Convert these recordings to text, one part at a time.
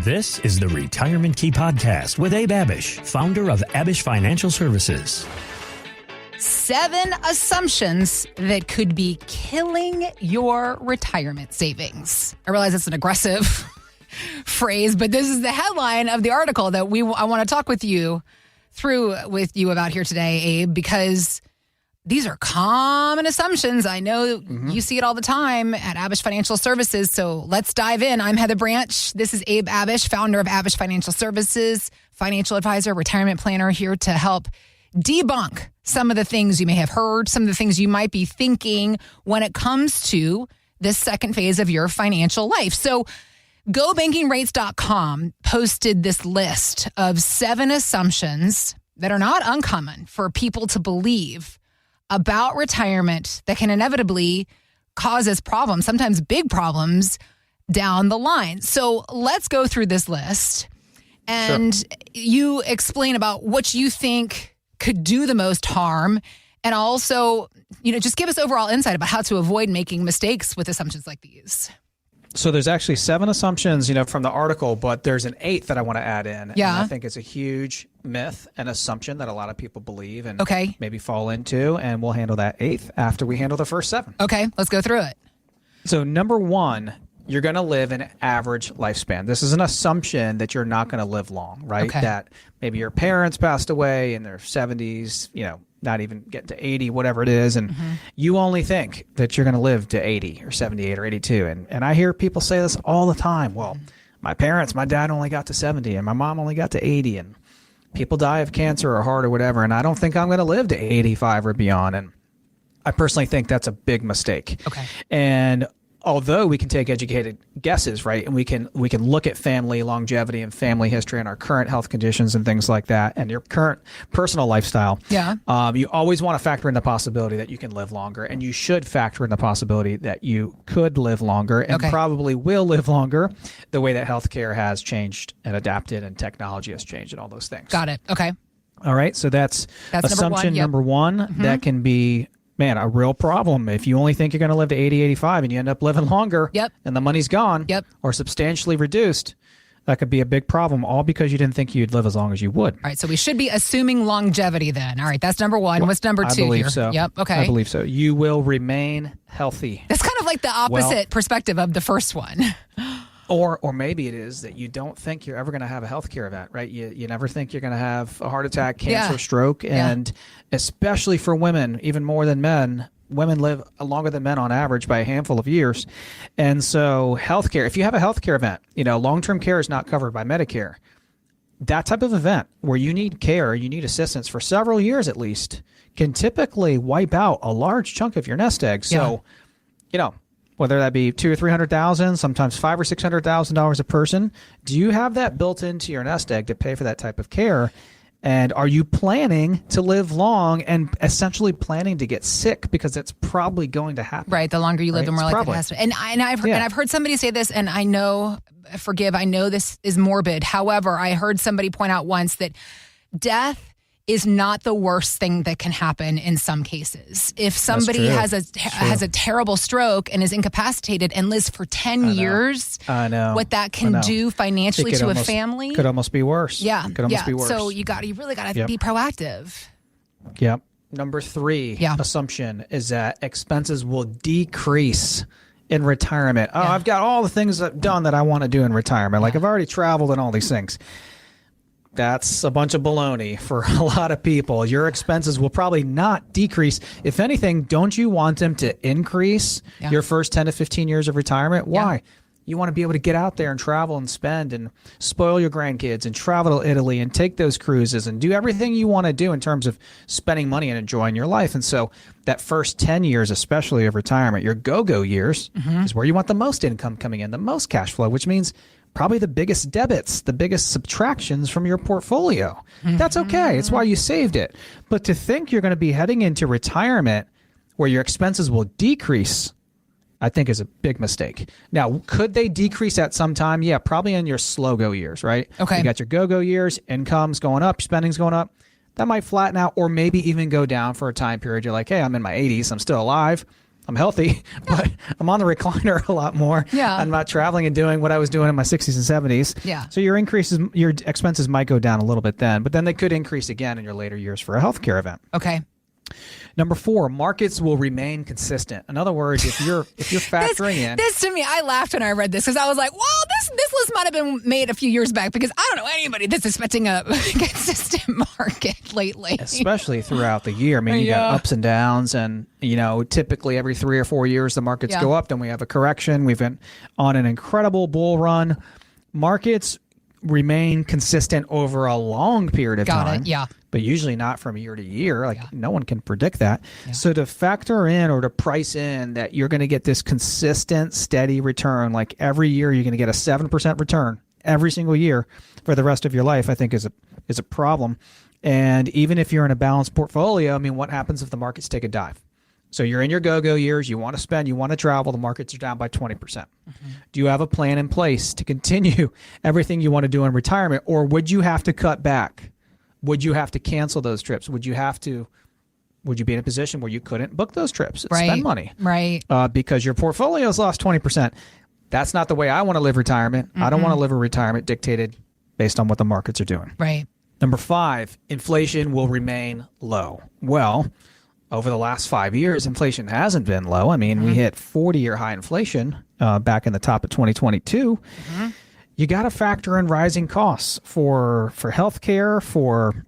This is the Retirement Key Podcast with Abe Abich, founder of Abich Financial Services. 7 assumptions that could be killing your retirement savings. I realize it's an aggressive phrase, but this is the headline of the article that I want to talk with you about here today, Abe, because these are common assumptions. I know you see it all the time at Abich Financial Services, so let's dive in. I'm Heather Branch. This is Abe Abich, founder of Abich Financial Services, financial advisor, retirement planner, here to help debunk some of the things you may have heard, some of the things you might be thinking when it comes to this second phase of your financial life. So GoBankingRates.com posted this list of 7 assumptions that are not uncommon for people to believe about retirement that can inevitably cause us problems, sometimes big problems down the line. So let's go through this list and you explain about what you think could do the most harm, and also, just give us overall insight about how to avoid making mistakes with assumptions like these. So there's actually 7 assumptions, from the article, but there's an 8th that I want to add in. Yeah. And I think it's a huge myth and assumption that a lot of people believe and maybe fall into, and we'll handle that 8th after we handle the first 7. Okay, let's go through it. So number 1, you're going to live an average lifespan. This is an assumption that you're not going to live long, right? Okay. That maybe your parents passed away in their 70s, not even get to 80, whatever it is. And you only think that you're going to live to 80 or 78 or 82. And I hear people say this all the time. Well, my dad only got to 70 and my mom only got to 80, and people die of cancer or heart or whatever. And I don't think I'm going to live to 85 or beyond. And I personally think that's a big mistake. Okay. And although we can take educated guesses, right, and we can look at family longevity and family history and our current health conditions and things like that, and your current personal lifestyle, you always want to factor in the possibility that you can live longer, and you should factor in the possibility that you could live longer and probably will live longer, the way that healthcare has changed and adapted and technology has changed and all those things. Got it. Okay. All right. So that's assumption number 1. That can be a real problem. If you only think you're going to live to 80, 85 and you end up living longer and the money's gone or substantially reduced, that could be a big problem, all because you didn't think you'd live as long as you would. All right, so we should be assuming longevity then. All right, that's number 1. What's number 2 here? I believe so. Yep, okay. I believe so. You will remain healthy. That's kind of like the opposite perspective of the first one. Or maybe it is that you don't think you're ever going to have a healthcare event, right? You never think you're going to have a heart attack, cancer, stroke. And especially for women, even more than men, women live longer than men on average by a handful of years. And so healthcare, if you have a healthcare event, long-term care is not covered by Medicare. That type of event where you need care, you need assistance for several years at least, can typically wipe out a large chunk of your nest egg. So, whether that be $200,000 or $300,000, sometimes $500,000 or $600,000 a person, do you have that built into your nest egg to pay for that type of care? And are you planning to live long and essentially planning to get sick, because it's probably going to happen? Right. The longer you live, the more likely it has to. And I've heard somebody say this, and I know this is morbid. However, I heard somebody point out once that death is not the worst thing that can happen in some cases. If somebody has a terrible stroke and is incapacitated and lives for 10 years, what that can do financially to a family could almost be worse. Yeah. Could almost be worse. So you really got to be proactive. Yep. Number 3 assumption is that expenses will decrease in retirement. Oh, I've got all the things done that I want to do in retirement. Like I've already traveled and all these things. That's a bunch of baloney for a lot of people. Your expenses will probably not decrease. If anything, don't you want them to increase your first 10 to 15 years of retirement? Why? Yeah. You want to be able to get out there and travel and spend and spoil your grandkids and travel to Italy and take those cruises and do everything you want to do in terms of spending money and enjoying your life. And so that first 10 years, especially of retirement, your go-go years, is where you want the most income coming in, the most cash flow, which means probably the biggest debits, the biggest subtractions from your portfolio. That's okay. It's why you saved it. But to think you're going to be heading into retirement where your expenses will decrease, I think is a big mistake. Now, could they decrease at some time? Yeah, probably in your slow-go years, right? Okay. You got your go-go years, income's going up, spending's going up. That might flatten out or maybe even go down for a time period. You're like, hey, I'm in my 80s, I'm still alive. I'm healthy, but I'm on the recliner a lot more. Yeah. I'm not traveling and doing what I was doing in my 60s and 70s. Yeah. So your expenses might go down a little bit then, but then they could increase again in your later years for a healthcare event. Okay. Number 4, markets will remain consistent. In other words, if you're factoring in this to me, I laughed when I read this because I was like, well, this list might have been made a few years back because I don't know anybody that's expecting a consistent market lately. Especially throughout the year. I mean, you got ups and downs, and typically every 3 or 4 years the markets go up, then we have a correction. We've been on an incredible bull run. Markets remain consistent over a long period of time. Got it, yeah. But usually not from year to year. No one can predict that. Yeah. So to factor in or to price in that you're going to get this consistent, steady return, like every year you're going to get a 7% return every single year for the rest of your life, I think is a problem. And even if you're in a balanced portfolio, I mean, what happens if the markets take a dive? So you're in your go-go years, you want to spend, you want to travel, the markets are down by 20%. Mm-hmm. Do you have a plan in place to continue everything you want to do in retirement, or would you have to cut back? Would you have to cancel those trips? Would you be in a position where you couldn't book those trips and spend money? Right. Because your portfolio's lost 20%. That's not the way I want to live retirement. Mm-hmm. I don't want to live a retirement dictated based on what the markets are doing. Right. Number 5, inflation will remain low. Well, over the last 5 years, inflation hasn't been low. I mean, we hit 40-year high inflation back in the top of 2022. Mm-hmm. You got to factor in rising costs for healthcare, for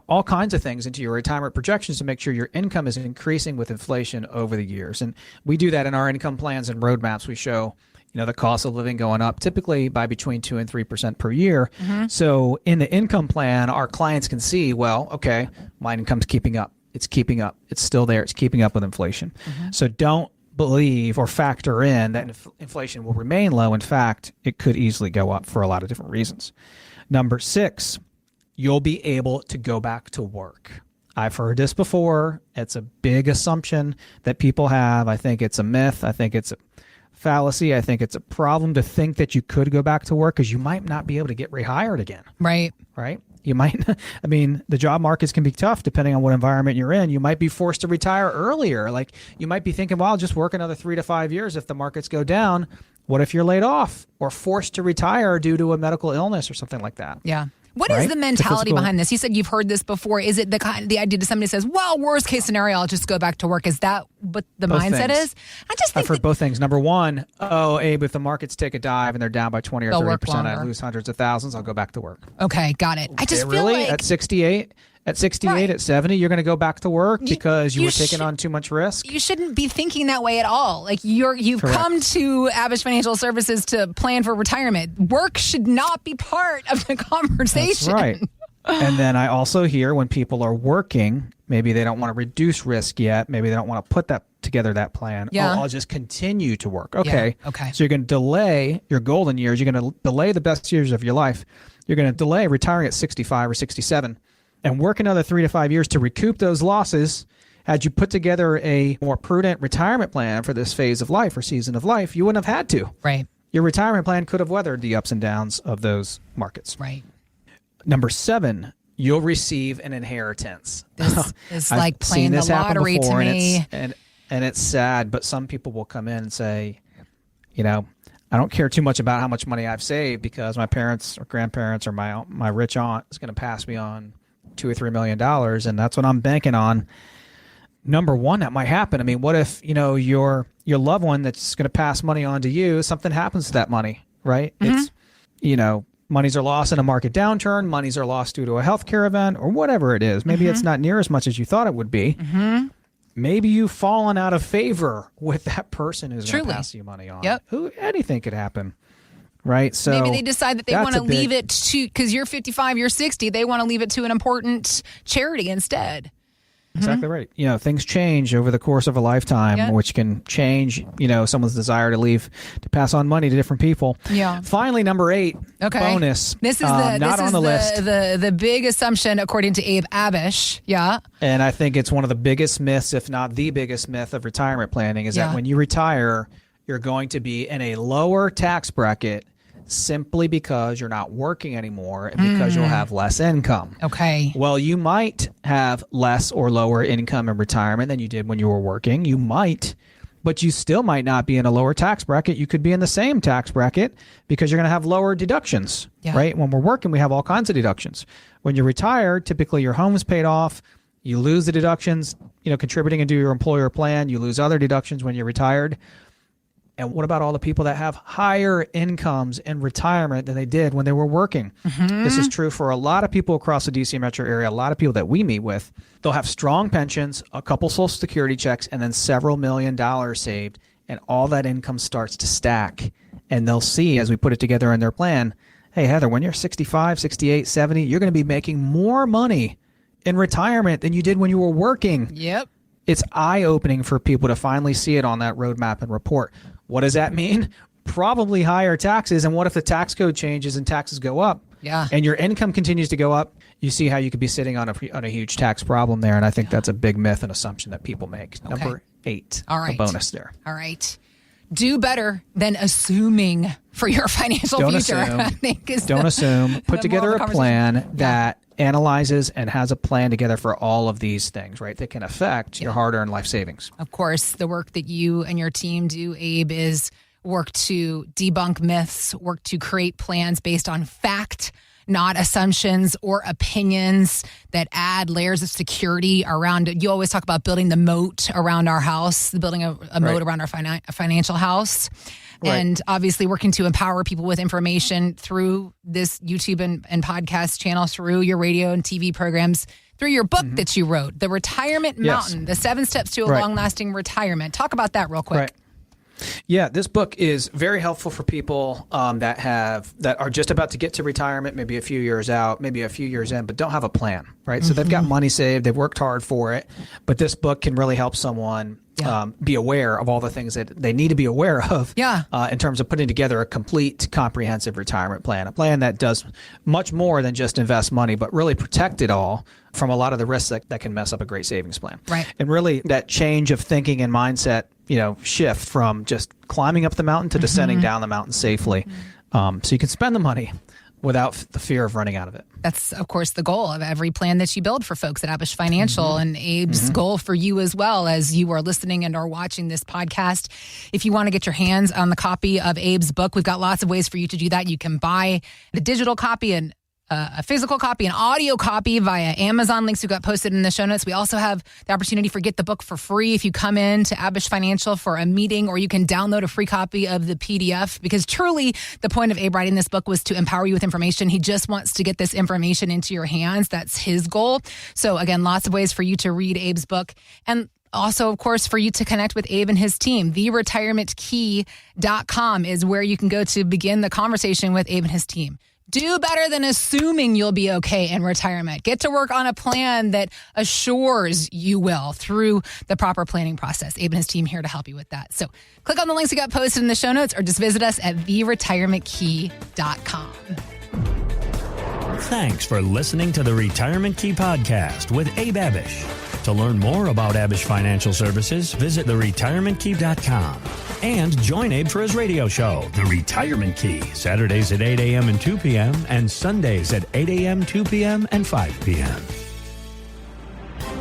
all kinds of things into your retirement projections to make sure your income is increasing with inflation over the years. And we do that in our income plans and roadmaps. We show the cost of living going up typically by between 2 and 3% per year. Mm-hmm. So in the income plan, our clients can see, well, okay, my income's keeping up. It's keeping up. It's still there. It's keeping up with inflation. Mm-hmm. So don't believe or factor in that inflation will remain low. In fact, it could easily go up for a lot of different reasons. Number 6, you'll be able to go back to work. I've heard this before. It's a big assumption that people have. I think it's a myth. I think it's a fallacy. I think it's a problem to think that you could go back to work because you might not be able to get rehired again. Right. You might, the job markets can be tough depending on what environment you're in. You might be forced to retire earlier. Like you might be thinking, well, I'll just work another 3 to 5 years if the markets go down. What if you're laid off or forced to retire due to a medical illness or something like that? Yeah. What is the mentality behind this? You said you've heard this before. Is it the idea that somebody says, well, worst case scenario, I'll just go back to work? Is that what the mindset is? I've heard both things. Number 1, Abe, if the markets take a dive and they're down by 20 or 30%, I lose hundreds of thousands, I'll go back to work. Okay, got it. I just feel like at 68, at 70, you're going to go back to work because you were taking on too much risk? You shouldn't be thinking that way at all. Like you've Correct. Come to Abich Financial Services to plan for retirement. Work should not be part of the conversation. That's right. And then I also hear when people are working, maybe they don't want to reduce risk yet. Maybe they don't want to put together that plan. Yeah. I'll just continue to work. Okay. Yeah. Okay. So you're going to delay your golden years. You're going to delay the best years of your life. You're going to delay retiring at 65 or 67 and work another 3 to 5 years to recoup those losses. Had you put together a more prudent retirement plan for this phase of life or season of life, you wouldn't have had to. Right. Your retirement plan could have weathered the ups and downs of those markets. Right. Number 7, you'll receive an inheritance. This is like playing the lottery to me. And it's sad, but some people will come in and say, I don't care too much about how much money I've saved because my parents or grandparents or my rich aunt is going to pass me on $2 or $3 million, and that's what I'm banking on. Number 1, that might happen. I mean, what if your loved one that's going to pass money on to you, something happens to that money, right? Mm-hmm. It's monies are lost in a market downturn, monies are lost due to a healthcare event, or whatever it is. Maybe it's not near as much as you thought it would be. Mm-hmm. Maybe you've fallen out of favor with that person who's going to pass you money on. Yep. Anything could happen. Right. So maybe they decide that they want to leave it to, because you're 55, you're 60, they want to leave it to an important charity instead. Exactly right. Things change over the course of a lifetime, which can change, someone's desire to pass on money to different people. Yeah. Finally, number 8, bonus. This is the big assumption according to Abe Abich. Yeah. And I think it's one of the biggest myths, if not the biggest myth of retirement planning, is that when you retire, you're going to be in a lower tax bracket simply because you're not working anymore and because you'll have less income. Okay. Well, you might have less or lower income in retirement than you did when you were working. You might but you still might not be in a lower tax bracket. You could be in the same tax bracket because you're going to have lower deductions, right? When we're working, we have all kinds of deductions. When you're retired, typically your home is paid off. You lose the deductions, contributing into your employer plan. You lose other deductions when you're retired. And what about all the people that have higher incomes in retirement than they did when they were working? This is true for a lot of people across the DC metro area, a lot of people that we meet with. They'll have strong pensions, a couple Social Security checks, and then several $1 million saved, and all that income starts to stack. And they'll see, as we put it together in their plan, hey, Heather, when you're 65, 68, 70, you're going to be making more money in retirement than you did when you were working. Yep. It's eye-opening for people to finally see it on that roadmap and report. What does that mean? Probably higher taxes. And what if the tax code changes and taxes go up? Yeah. And your income continues to go up? You see how you could be sitting on a huge tax problem there. And I think that's a big myth and assumption that people make. Okay. Number 8. All right. A bonus there. All right. Do better than assuming for your financial future. I think Don't assume. Put together a plan that analyzes and has a plan together for all of these things, right? That can affect your hard-earned life savings. Of course, the work that you and your team do, Abe, is work to debunk myths, work to create plans based on fact, not assumptions or opinions that add layers of security around it. You always talk about building the moat around our house, building a moat around our financial house. Right. And obviously working to empower people with information through this YouTube and podcast channel, through your radio and TV programs, through your book that you wrote, The Retirement Mountain, The 7 Steps to a Long-Lasting Retirement. Talk about that real quick. Right. Yeah, this book is very helpful for people that are just about to get to retirement, maybe a few years out, maybe a few years in, but don't have a plan, right? So they've got money saved, they've worked hard for it, but this book can really help someone be aware of all the things that they need to be aware of in terms of putting together a complete, comprehensive retirement plan, a plan that does much more than just invest money, but really protect it all from a lot of the risks that can mess up a great savings plan. Right. And really that change of thinking and mindset, shift from just climbing up the mountain to descending down the mountain safely. So you can spend the money without the fear of running out of it. That's, of course, the goal of every plan that you build for folks at Abish Financial, and Abe's goal for you as well as you are listening and or watching this podcast. If you want to get your hands on the copy of Abe's book, we've got lots of ways for you to do that. You can buy the digital copy and a physical copy, an audio copy via Amazon. Links we got posted in the show notes. We also have the opportunity for get the book for free if you come in to Abish Financial for a meeting, or you can download a free copy of the PDF, because truly the point of Abe writing this book was to empower you with information. He just wants to get this information into your hands. That's his goal. So again, lots of ways for you to read Abe's book. And also, of course, for you to connect with Abe and his team. TheRetirementKey.com is where you can go to begin the conversation with Abe and his team. Do better than assuming you'll be okay in retirement. Get to work on a plan that assures you will through the proper planning process. Abe and his team here to help you with that. So click on the links we got posted in the show notes, or just visit us at TheRetirementKey.com. Thanks for listening to the Retirement Key Podcast with Abe Abich. To learn more about Abish Financial Services, visit TheRetirementKey.com. And join Abe for his radio show, The Retirement Key, Saturdays at 8 a.m. and 2 p.m. and Sundays at 8 a.m., 2 p.m., and 5 p.m.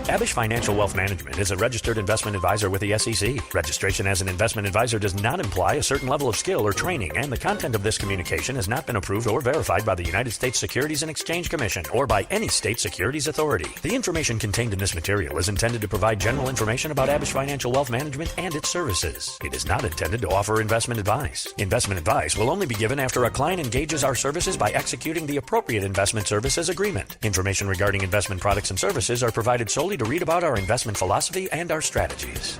Abish Financial Wealth Management is a registered investment advisor with the SEC. Registration as an investment advisor does not imply a certain level of skill or training, and the content of this communication has not been approved or verified by the United States Securities and Exchange Commission or by any state securities authority. The information contained in this material is intended to provide general information about Abish Financial Wealth Management and its services. It is not intended to offer investment advice. Investment advice will only be given after a client engages our services by executing the appropriate investment services agreement. Information regarding investment products and services are provided solely to read about our investment philosophy and our strategies.